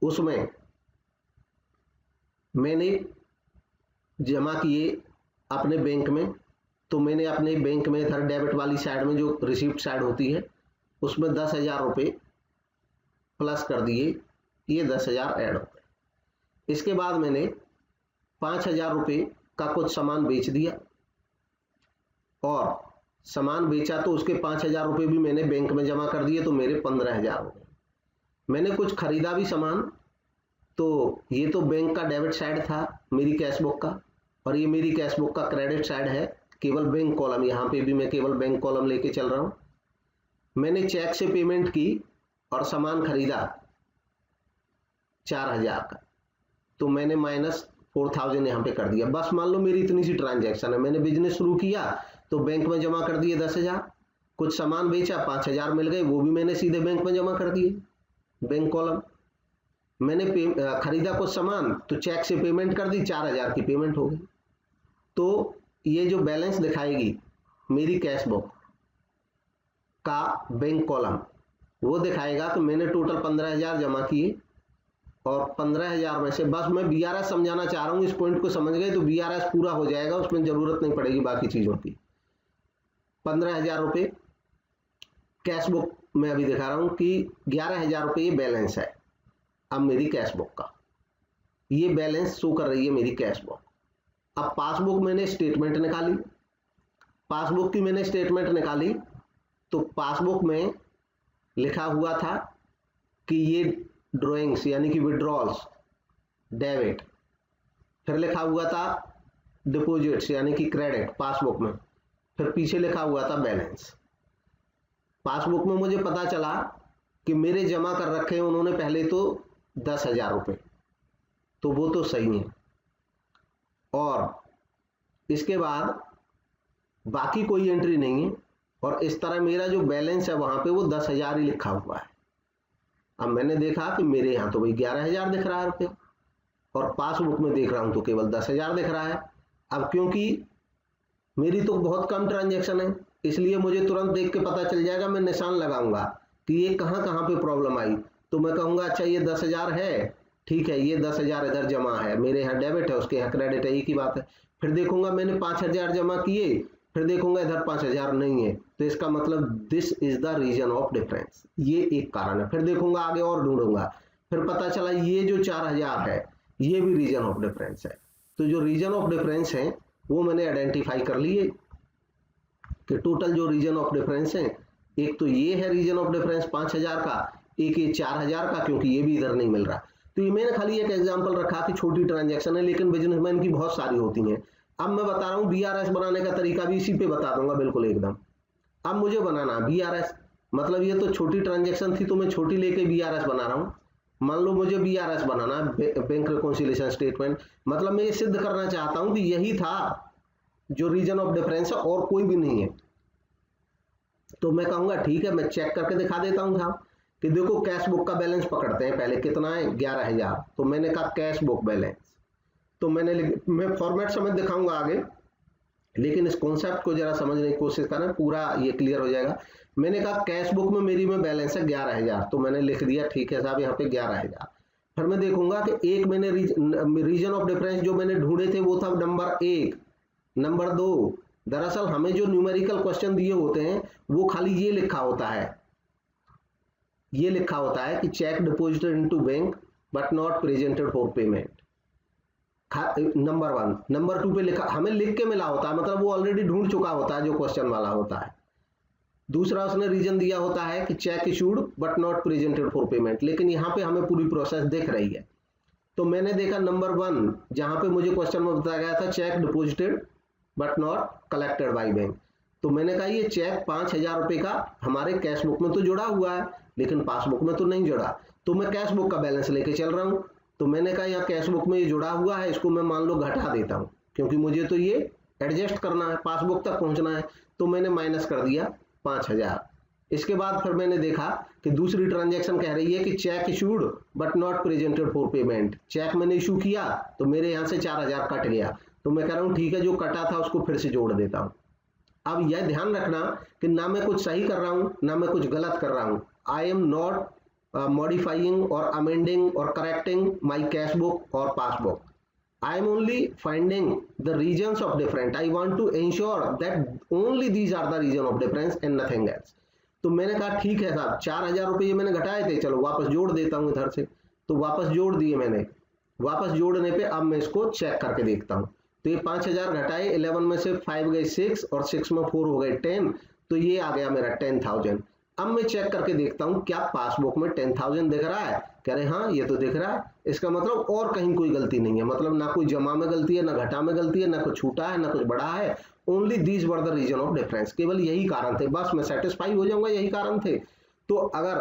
उसमें मैंने जमा किए अपने बैंक में, तो मैंने अपने बैंक में इधर डेबिट वाली साइड में जो रिसिप्ट साइड होती है उसमें 10,000 रुपये प्लस कर दिए, ये 10,000 ऐड हो गए। इसके बाद मैंने 5,000 रुपये का कुछ सामान बेच दिया, और सामान बेचा तो उसके 5,000 रुपये भी मैंने बैंक में जमा कर दिए, तो मेरे 15,000 हो गए। मैंने कुछ खरीदा भी सामान, तो ये तो बैंक का डेबिट साइड था मेरी कैशबुक का, और ये मेरी कैशबुक का क्रेडिट साइड है, केवल बैंक कॉलम, यहाँ पे भी मैं केवल बैंक कॉलम लेके चल रहा हूँ। मैंने चेक से पेमेंट की और सामान खरीदा 4,000 का, तो मैंने -4,000 यहाँ पे कर दिया। बस मान लो मेरी इतनी सी ट्रांजैक्शन है, मैंने बिजनेस शुरू किया तो बैंक में जमा कर दिए 10,000, कुछ सामान बेचा 5,000 मिल गए, वो भी मैंने सीधे बैंक में जमा कर दिए, बैंक कॉलम। मैंने खरीदा कुछ सामान तो चेक से पेमेंट कर दी, 4,000 की पेमेंट हो गई। तो ये जो बैलेंस दिखाएगी मेरी कैशबुक का बैंक कॉलम, वो दिखाएगा कि मैंने टोटल 15,000 जमा किए, और 15,000 में से, बस मैं बीआरएस समझाना चाह रहा हूँ, इस पॉइंट को समझ गए तो बीआरएस पूरा हो जाएगा, उसमें जरूरत नहीं पड़ेगी बाकी चीजों की। 15,000 रुपये कैशबुक में अभी दिखा रहा हूँ कि 11,000 रुपये ये बैलेंस है अब मेरी कैशबुक का, ये बैलेंस शो कर रही है मेरी कैशबुक। अब पासबुक मैंने स्टेटमेंट निकाली, पासबुक की मैंने स्टेटमेंट निकाली, तो पासबुक में लिखा हुआ था कि ये ड्रॉइंग्स यानी कि विड्रॉल्स डेबिट, फिर लिखा हुआ था डिपॉजिट्स यानी कि क्रेडिट पासबुक में, फिर पीछे लिखा हुआ था बैलेंस। पासबुक में मुझे पता चला कि मेरे जमा कर रखे हैं उन्होंने पहले तो 10,000 रुपये, तो वो तो सही है, और इसके बाद बाकी कोई एंट्री नहीं है, और इस तरह मेरा जो बैलेंस है वहां पे वो 10,000 ही लिखा हुआ है। अब मैंने देखा कि मेरे यहाँ तो भाई 11,000 दिख रहा है रुपये, और पासबुक में देख रहा हूं तो केवल 10,000 दिख रहा है। अब क्योंकि मेरी तो बहुत कम ट्रांजैक्शन है, इसलिए मुझे तुरंत देख के पता चल जाएगा, मैं निशान लगाऊंगा कि ये कहाँ कहाँ पे प्रॉब्लम आई। तो मैं कहूंगा अच्छा ये 10,000 है, ठीक है, ये 10,000 इधर जमा है, मेरे यहाँ डेबिट है उसके यहाँ क्रेडिट है, एक ही बात है। फिर देखूंगा मैंने 5,000 जमा किए, फिर देखूंगा इधर 5,000 नहीं है, तो इसका मतलब this is the reason of difference, ये एक कारण है। फिर देखूंगा आगे और ढूंढूंगा, फिर पता चला ये जो 4,000 है ये भी रीजन ऑफ डिफरेंस है। तो जो रीजन ऑफ डिफरेंस है वो मैंने आइडेंटिफाई कर लिए कि टोटल जो रीजन ऑफ डिफरेंस है, एक तो ये है रीजन ऑफ डिफरेंस 5,000 का, एक ये 4,000 का, क्योंकि ये भी इधर नहीं मिल रहा। तो ये मैंने खाली एक एग्जांपल रखा कि छोटी ट्रांजैक्शन है, लेकिन बिजनेसमैन की बहुत सारी होती हैं। अब मैं बता रहा हूँ बीआरएस बनाने का तरीका भी इसी पे बता दूंगा बिल्कुल एकदम। अब मुझे बनाना बीआरएस, मतलब ये तो छोटी ट्रांजैक्शन थी तो मैं छोटी लेके बीआरएस बना रहा हूँ। मान लो मुझे बीआरएस बनाना बैंक रिकॉन्सिलिएशन स्टेटमेंट, मतलब मैं ये सिद्ध करना चाहता हूँ कि यही था जो रीजन ऑफ डिफरेंस है और कोई भी नहीं है। तो मैं कहूंगा ठीक है, मैं चेक करके दिखा देता हूं साहब कि देखो कैश बुक का बैलेंस पकड़ते हैं, पहले कितना है 11,000। तो मैंने कहा कैश बुक बैलेंस, तो मैं फॉर्मेट समझ दिखाऊंगा आगे, लेकिन इस कॉन्सेप्ट को जरा समझने की कोशिश करें, पूरा ये क्लियर हो जाएगा। मैंने कहा कैश बुक में मेरी में बैलेंस है 11,000, तो मैंने लिख दिया ठीक है साहब यहाँ पे 11,000। फिर मैं देखूंगा कि एक मैंने रीजन ऑफ डिफरेंस जो मैंने ढूंढे थे वो था नंबर 1, नंबर 2। दरअसल हमें जो न्यूमेरिकल क्वेश्चन दिए होते हैं वो खाली ये लिखा होता है, ये लिखा होता है कि check deposited into bank but not presented for payment, number 1। Number 2 पे लिखा हमें लिख के मिला होता है, मतलब वो ऑलरेडी ढूंढ चुका होता है जो क्वेश्चन वाला होता है। दूसरा उसने रीजन दिया होता है कि cheque issued but not presented for payment, लेकिन यहाँ पे हमें पूरी प्रोसेस दिख रही है। तो मैंने देखा नंबर 1 जहां पे मुझे क्वेश्चन में बताया गया था check deposited but not collected by bank, तो मैंने कहा ये चेक 5,000 रुपए का हमारे कैश बुक में तो जुड़ा हुआ है लेकिन पासबुक में तो नहीं जुड़ा, तो मैं कैश बुक का बैलेंस लेके चल रहा हूँ। तो मैंने कहा यहाँ कैश बुक में ये जुड़ा हुआ है, इसको मैं मान लो घटा देता हूँ क्योंकि मुझे तो ये एडजस्ट करना है, पासबुक तक पहुंचना है। तो मैंने माइनस कर दिया 5,000। इसके बाद फिर मैंने देखा कि दूसरी ट्रांजैक्शन कह रही है कि cheque issued but not presented for payment, cheque मैंने इशू किया तो मेरे यहाँ से 4,000 कट गया, तो मैं कह रहा हूँ ठीक है जो कटा था उसको फिर से जोड़ देता हूँ। अब यह ध्यान रखना कि ना मैं कुछ सही कर रहा हूँ ना मैं कुछ गलत कर रहा हूँ। आई एम नॉट मॉडिफाइंग और अमेंडिंग और करेक्टिंग माई कैश बुक और passbook, I am only finding the regions of difference. I want to ensure that only these are the region of difference and nothing else. तो मैंने कहा ठीक है साहब 4,000 रुपये मैंने घटाए थे, चलो वापस जोड़ देता हूँ इधर से। तो वापस जोड़ दिए मैंने, वापस जोड़ने पे अब मैं इसको चेक करके देखता हूँ। तो ये 5,000 घटाए, 11 में से 5 गए 6 और 6 में 4 हो गए 10, तो ये आ गया मेरा 10,000। अब मैं चेक करके देखता हूँ क्या पासबुक में 10,000 दिख रहा है, कह रहे हाँ ये तो दिख रहा है। इसका मतलब और कहीं कोई गलती नहीं है, मतलब ना कोई जमा में गलती है ना घटा में गलती है, ना कुछ छूटा है ना कुछ बढ़ा है, only these were the reason of difference, केवल यही कारण थे, बस मैं सेटिस्फाई हो जाऊंगा यही कारण थे। तो अगर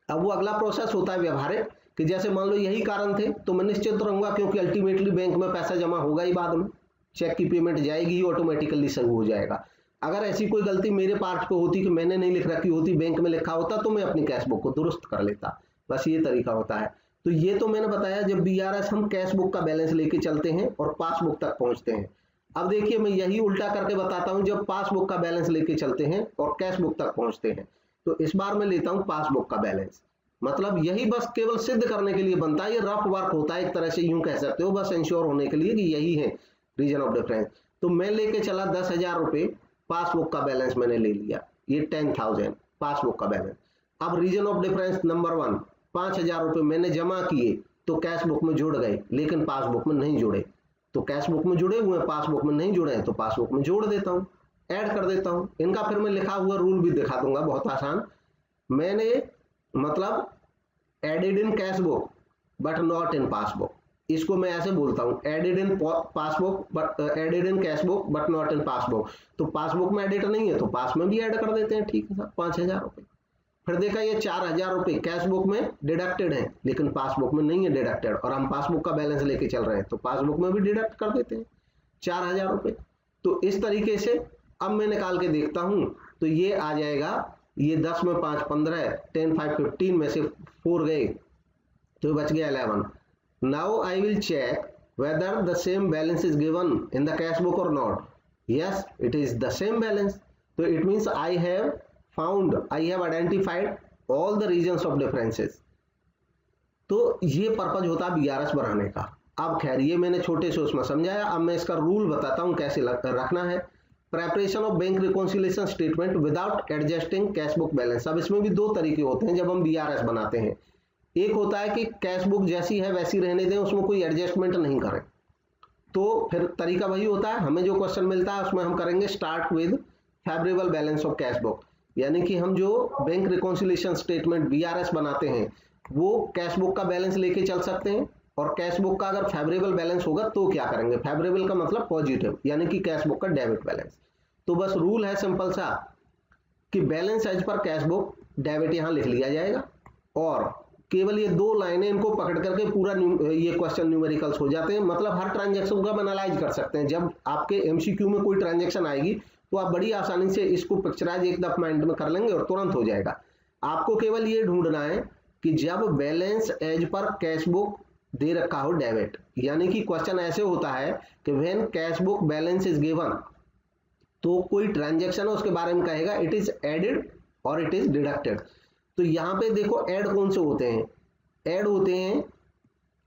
अब वो अगला प्रोसेस होता है व्यवहारिक कि जैसे मान लो यही कारण थे तो मैं निश्चित रहूंगा क्योंकि अल्टीमेटली बैंक में पैसा जमा होगा ही, बाद में चेक की पेमेंट जाएगी ही, ऑटोमेटिकली शुरू हो जाएगा। अगर ऐसी कोई गलती मेरे पार्ट पे होती कि मैंने नहीं लिख रखी होती, बैंक में लिखा होता, तो मैं अपनी कैश बुक को दुरुस्त कर लेता। बस ये तरीका होता है। तो ये तो मैंने बताया जब बीआरएस हम कैश बुक का बैलेंस लेके चलते हैं और पासबुक तक पहुंचते हैं। अब देखिए मैं यही उल्टा करके बताता हूं, जब पासबुक का बैलेंस लेके चलते हैं और कैश बुक तक पहुंचते हैं। तो इस बार मैं लेता हूं पासबुक का बैलेंस, मतलब यही बस केवल सिद्ध करने के लिए बनता है, ये रफ वर्क होता है एक तरह से यूं कह सकते हो, बस इंश्योर होने के लिए कि यही है रीजन ऑफ डिफरेंस। तो मैं लेके चला 10,000 रुपए, पासबुक का बैलेंस मैंने ले लिया, ये 10,000 पासबुक का बैलेंस। अब रीजन ऑफ डिफरेंस नंबर 1, 5,000 रुपए मैंने जमा किए तो कैश बुक में जुड़ गए लेकिन पासबुक में नहीं जुड़े। तो कैश बुक में जुड़े हुए पासबुक में नहीं जुड़े हैं तो पासबुक में जोड़ देता हूँ, ऐड कर देता हूँ। इनका फिर मैं लिखा हुआ रूल भी दिखा दूंगा, बहुत आसान। मैंने मतलब added in cash book but not in passbook, इसको मैं ऐसे बोलता हूँ added in passbook but added in cash book but not in passbook. तो पासबुक में एडिट नहीं है तो पास में भी ऐड कर देते हैं, ठीक है सर 5,000 रुपए। फिर देखा ये 4,000 रुपए कैश बुक में डिडक्टेड है लेकिन पासबुक में नहीं है डिडक्टेड, और हम पासबुक का बैलेंस लेके चल रहे हैं तो पासबुक में भी डिडक्ट कर देते हैं 4,000 रुपए। तो इस तरीके से अब मैं निकाल के देखता हूं तो ये आ जाएगा, ये 10 में 5 15, 10 5 15 में से 4 गए तो बच गया 11। Now I will check whether the same balance is given in the cash book और not. Yes it is the same balance, तो it means I have found, I have identified all the regions of differences। तो ये पर्पज होता है बीआरएस बनाने का। अब खैर ये मैंने छोटे से उसमें समझाया, अब मैं इसका रूल बताता हूं कैसे रखना है। Preparation of bank reconciliation statement without adjusting cash book balance. अब इसमें भी 2 तरीके होते हैं जब हम बीआरएस बनाते हैं। एक होता है कि कैश बुक जैसी है वैसी रहने दें, उसमें कोई एडजस्टमेंट नहीं करें, तो फिर तरीका वही होता है, हमें जो क्वेश्चन मिलता है उसमें हम करेंगे start with favourable balance of cash book, यानी कि हम जो बैंक रिकॉन्सिलिएशन स्टेटमेंट बीआरएस बनाते हैं वो कैश बुक का बैलेंस लेके चल सकते हैं, और कैश बुक का अगर फेवरेबल बैलेंस होगा तो क्या करेंगे, फेवरेबल का मतलब पॉजिटिव, यानी कि कैश बुक का डेबिट बैलेंस। तो बस रूल है सिंपल सा कि balance as per cash book debit यहां लिख लिया जाएगा और केवल ये 2 लाइनें इनको पकड़ करके पूरा ये क्वेश्चन न्यूमेरिकल्स हो जाते हैं। मतलब हर ट्रांजैक्शन को आप एनालाइज कर सकते हैं। जब आपके एमसीक्यू में कोई ट्रांजैक्शन आएगी तो आप बड़ी आसानी से इसको पिक्चराइज एक दफा माइंड में कर लेंगे और तुरंत हो जाएगा। आपको केवल ये ढूंढना है कि जब balance as per cash book दे रखा हो डेबिट, यानी कि क्वेश्चन ऐसे होता है कि when cash book balance is given, तो कोई ट्रांजैक्शन है उसके बारे में कहेगा इट इज एडेड और इट इज डिडक्टेड। तो यहां पे देखो ऐड कौन से होते हैं, ऐड होते हैं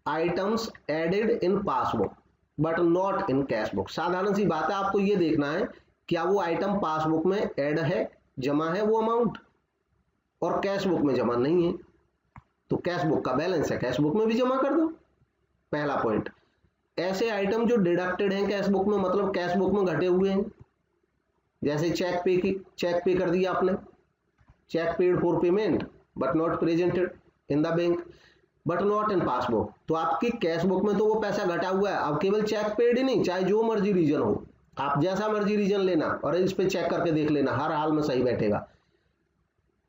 items added in passbook but not in cash book. साधारण सी बात है, आपको ये देखना है क्या वो आइटम पासबुक में ऐड है, जमा है वो अमाउंट, और कैश बुक में जमा नहीं है, तो कैश बुक का बैलेंस है कैश बुक में भी जमा कर दो, पहला पॉइंट। ऐसे आइटम जो डिडक्टेड हैं कैश बुक में, मतलब कैश बुक में घटे हुए हैं, जैसे चेक पे कर दिया आपने, cheque paid for payment but not presented in the bank but not in passbook, तो आपकी कैश बुक में तो वो पैसा घटा हुआ है। अब केवल चेक पेड ही नहीं, चाहे जो मर्जी रीजन हो, आप जैसा मर्जी रीजन लेना और इस पे चेक करके देख लेना, हर हाल में सही बैठेगा।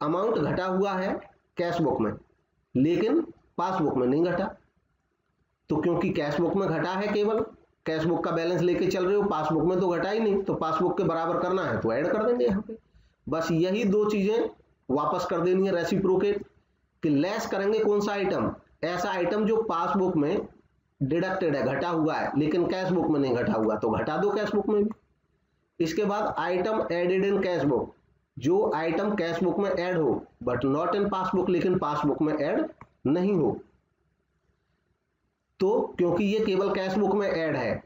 अमाउंट घटा हुआ है कैश बुक में लेकिन पासबुक में नहीं घटा, तो क्योंकि कैश बुक में घटा है, केवल कैश बुक का बैलेंस लेके चल रहे हो, पासबुक में तो घटा ही नहीं, तो पासबुक के बराबर करना है तो ऐड कर देंगे यहाँ पे। बस यही 2 चीजें वापस कर देनी है रेसिप्रोकेट, कि लेस करेंगे कौन सा आइटम, ऐसा आइटम जो पासबुक में डिडक्टेड है, घटा हुआ है, लेकिन कैश बुक में नहीं घटा हुआ, तो घटा दो कैश बुक में भी। इसके बाद item added in cash book, जो आइटम कैश बुक में ऐड हो बट नॉट इन पासबुक, लेकिन पासबुक में ऐड नहीं हो, तो क्योंकि ये केवल कैश बुक में ऐड है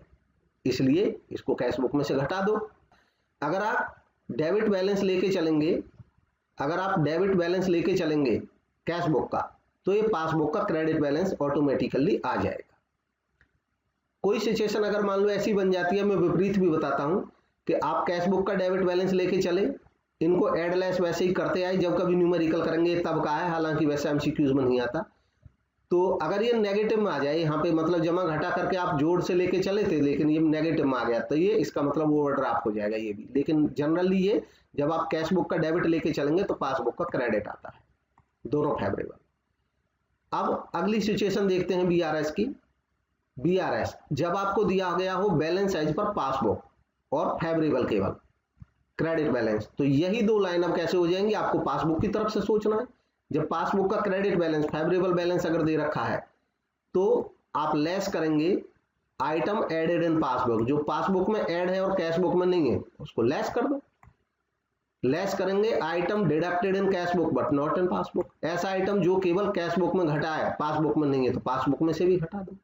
इसलिए इसको कैश बुक में से घटा दो। अगर आप डेबिट बैलेंस लेके चलेंगे, अगर आप डेबिट बैलेंस लेके चलेंगे कैश बुक का, तो ये पासबुक का क्रेडिट बैलेंस ऑटोमेटिकली आ जाएगा। कोई सिचुएशन अगर मान लो ऐसी बन जाती है, मैं विपरीत भी बताता हूं, कि आप कैश बुक का डेबिट बैलेंस लेके चले, इनको एड लेस वैसे ही करते आए, जब कभी न्यूमेरिकल करेंगे तब का है, हालांकि वैसे एमसीक्यूज में नहीं आता। तो अगर ये नेगेटिव में आ जाए यहाँ पे, मतलब जमा घटा करके आप जोड़ से लेके चले थे लेकिन ये नेगेटिव में आ गया, तो ये इसका मतलब ओवरड्राफ्ट हो जाएगा ये भी। लेकिन जनरली ये जब आप कैश बुक का डेबिट लेके चलेंगे तो पासबुक का क्रेडिट आता है, दोनों फेवरेबल। अब अगली सिचुएशन देखते हैं बीआरएस की। बीआरएस जब आपको दिया गया हो बैलेंस एज पर पासबुक और फेवरेबल केवल क्रेडिट बैलेंस, तो यही 2 लाइन अब कैसे हो जाएंगी, आपको पासबुक की तरफ से सोचना है। जब पासबुक का क्रेडिट बैलेंस फेवरेबल बैलेंस अगर दे रखा है तो आप लेस करेंगे आइटम एडेड इन पासबुक, जो पासबुक में ऐड है और कैश बुक में नहीं है उसको लेस कर दो। लेस करेंगे item deducted in cash book but not in passbook, ऐसा आइटम जो केवल कैश बुक में घटा है पासबुक में नहीं है, तो पासबुक में से भी घटा दो।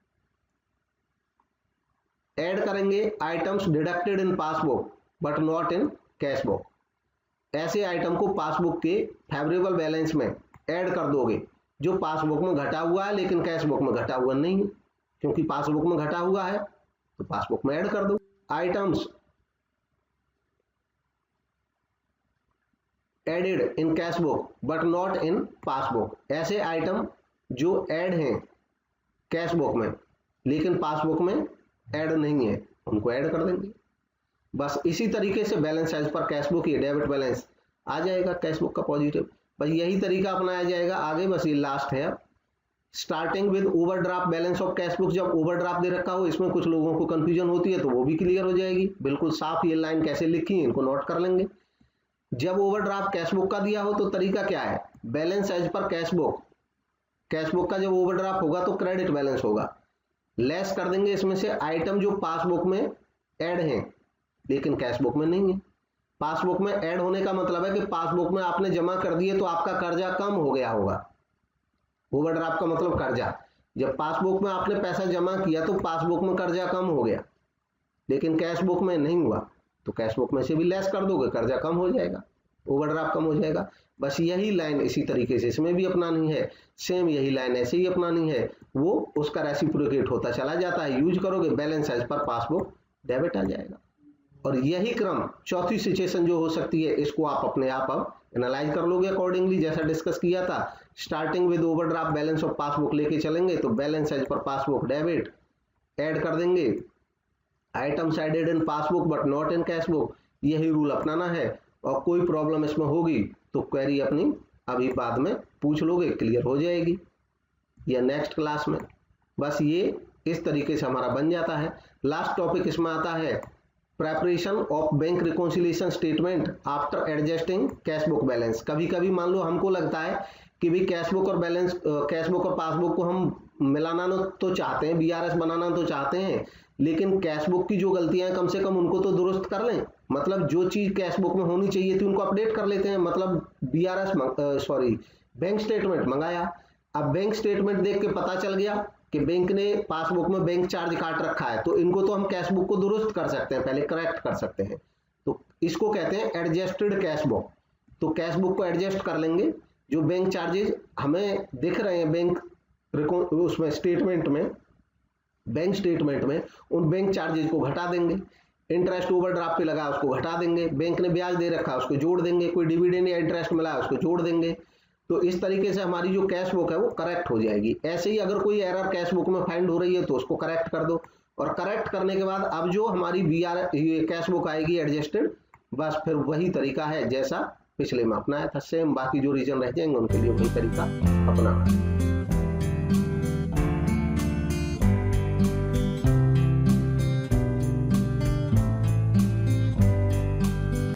ऐड करेंगे items deducted in passbook but not in cash book, ऐसे आइटम को पासबुक के फेवरेबल बैलेंस में ऐड कर दोगे जो पासबुक में घटा हुआ है लेकिन कैश बुक में घटा हुआ नहीं है, क्योंकि पासबुक में घटा हुआ है तो पासबुक में ऐड कर दो। Items added in cash book but not in passbook, ऐसे आइटम जो ऐड हैं कैश बुक में लेकिन पासबुक में ऐड नहीं है, उनको ऐड कर देंगे। बस इसी तरीके से balance as per cash book, ये डेबिट बैलेंस आ जाएगा कैश बुक का पॉजिटिव। बस यही तरीका अपनाया जाएगा आगे, बस ये लास्ट है। Starting with overdraft balance of cash book, जब ओवरड्राफ्ट दे रखा हो, इसमें कुछ लोगों को कंफ्यूजन होती है तो वो भी क्लियर हो जाएगी, बिल्कुल साफ ये लाइन कैसे लिखी है इनको नोट कर लेंगे। जब ओवरड्राफ्ट कैश बुक का दिया हो तो तरीका क्या है, balance as per cash book, cash book का जब ओवरड्राफ्ट होगा तो क्रेडिट बैलेंस होगा, लेस कर देंगे इसमें से आइटम जो पासबुक में ऐड हैं लेकिन कैश बुक में नहीं है। पासबुक में ऐड होने का मतलब है कि पासबुक में आपने जमा कर दिए तो आपका कर्जा कम हो गया होगा। ओवरड्राफ्ट का मतलब कर्जा, जब पासबुक में आपने पैसा जमा किया तो पासबुक में कर्जा कम हो गया, लेकिन कैश बुक में नहीं हुआ, तो कैश बुक में से भी लेस कर दोगे, कर्जा कम हो जाएगा, ओवरड्राफ्ट कम हो जाएगा। बस यही लाइन इसी तरीके से इसमें भी अपनानी है, सेम यही लाइन ऐसे ही अपनानी है, वो उसका रेसिप्रोकेट होता चला जाता है। यूज करोगे balance as per passbook debit आ जाएगा। और यही क्रम चौथी सिचुएशन जो हो सकती है, इसको आप अपने आप अब एनालाइज कर लोगे अकॉर्डिंगली, जैसा डिस्कस किया था। Starting with overdraft balance of passbook लेके चलेंगे तो balance as per passbook debit add कर देंगे, items added in passbook but not in cash book, यही रूल अपनाना है। और कोई प्रॉब्लम इसमें होगी तो क्वेरी अपनी अभी बाद में पूछ लोगे, क्लियर हो जाएगी। या नेक्स्ट क्लास में। बस ये इस तरीके से हमारा बन जाता है। लास्ट टॉपिक इसमें आता है preparation of bank reconciliation statement after adjusting cash book balance. कभी कभी मान लो हमको लगता है कि भी कैश बुक और पासबुक को हम मिलाना तो चाहते हैं, बीआरएस बनाना तो चाहते हैं, लेकिन कैश बुक की जो गलतियां हैं कम से कम उनको तो दुरुस्त कर लें। मतलब जो चीज कैश बुक में होनी चाहिए थी उनको अपडेट कर लेते हैं। मतलब बैंक स्टेटमेंट मंगाया, अब बैंक स्टेटमेंट देख के पता चल गया कि बैंक ने पासबुक में बैंक चार्ज काट रखा है, तो इनको तो हम कैश बुक को दुरुस्त कर सकते हैं, पहले करेक्ट कर सकते हैं। तो इसको कहते हैं एडजस्टेड कैश बुक। तो कैश बुक को एडजस्ट कर लेंगे, जो बैंक चार्जेस हमें दिख रहे हैं उसमें स्टेटमेंट में, बैंक स्टेटमेंट में, उन बैंक चार्जेस को घटा देंगे। इंटरेस्ट ओवरड्राफ्ट पे लगा उसको घटा देंगे, बैंक ने ब्याज दे रखा उसको जोड़ देंगे, कोई डिविडेंड या इंटरेस्ट मिला उसको जोड़ देंगे। तो इस तरीके से हमारी जो कैश बुक है वो करेक्ट हो जाएगी। ऐसे ही अगर कोई एरर कैश बुक में फाइंड हो रही है तो उसको करेक्ट कर दो, और करेक्ट करने के बाद अब जो हमारी कैश बुक आएगी एडजस्टेड, बस फिर वही तरीका है जैसा पिछले में अपनाया था, सेम। बाकी जो रीजन रह जाएंगे उनके लिए वही तरीका अपनाना है।